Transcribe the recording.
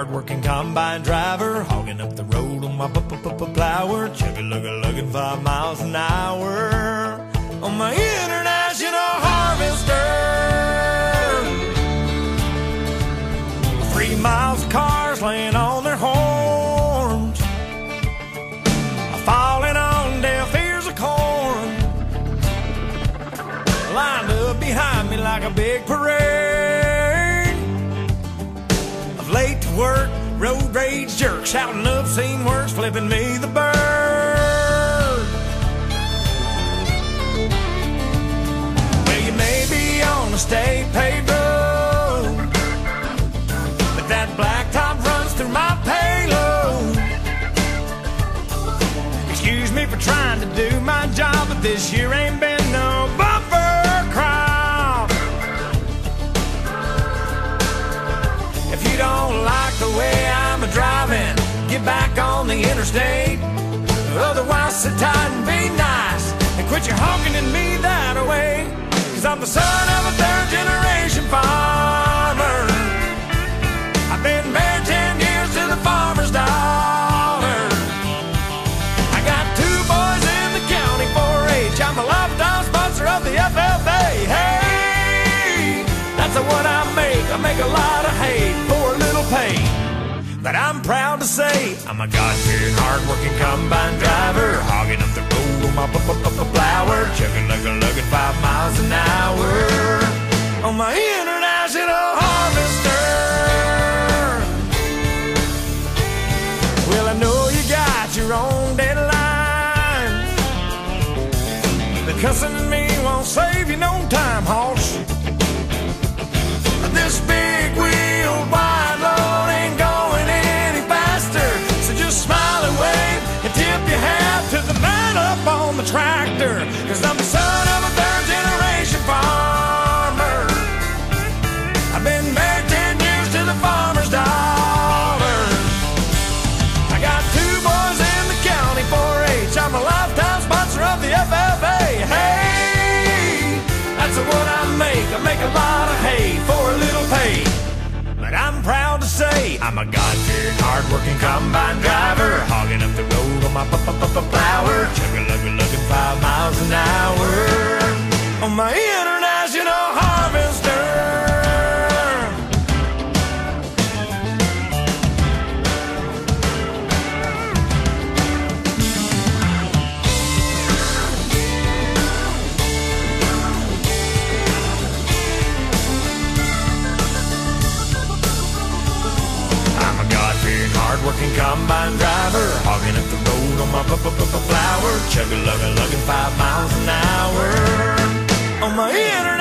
hard-working combine driver, hogging up the road on my plower, chugga-lugga-lugging 5 miles an hour on my international harvester. 3 miles of cars laying on their horns, falling on deaf ears of corn, lined up behind me like a big parade of late to work, road rage jerks, shouting obscene words, flipping me the bird. Well, you may be on a state paved road, but that blacktop runs through my payload. Excuse me for trying to do my job, but this year ain't been no bumper crop. If you don't like the way I'm a-driving, get back on the interstate. Otherwise, sit tight and be nice and quit your honking at me that way. 'Cause I'm the son of a third-generation farmer. I've been married 10 years to the farmer's daughter. I got 2 boys in the county 4-H. I'm a lifetime sponsor of the FFA. Hey, that's what I make a lot of hay for a little pay. But I'm proud to say I'm a God-fearing, hard-working combine driver, hogging up the road on my plower, chugga-lugga-lugging 5 miles an hour on my international harvester. Well, I know you got your own deadline, but cussing at me won't save you no time, hoss. This big wheel wide load ain't going any faster, so just smile and wave and tip your hat to the man up on the tractor. 'Cause I'm the son of a third-generation farmer. I've been married 10 years to the farmer's daughter. I got 2 boys in the county 4-H. I'm a lifetime sponsor of the FFA. Hey, that's what I make a lot of hay for a little pay. But I'm proud to say I'm a God-fearing, hard-working combine driver, hogging up the road on my plower, chugga-lugga-lugging 5 miles an hour on my international harvester. Hard-working combine driver, hogging up the road on my plower, chugga-lugga-lugging 5 miles an hour on my internet.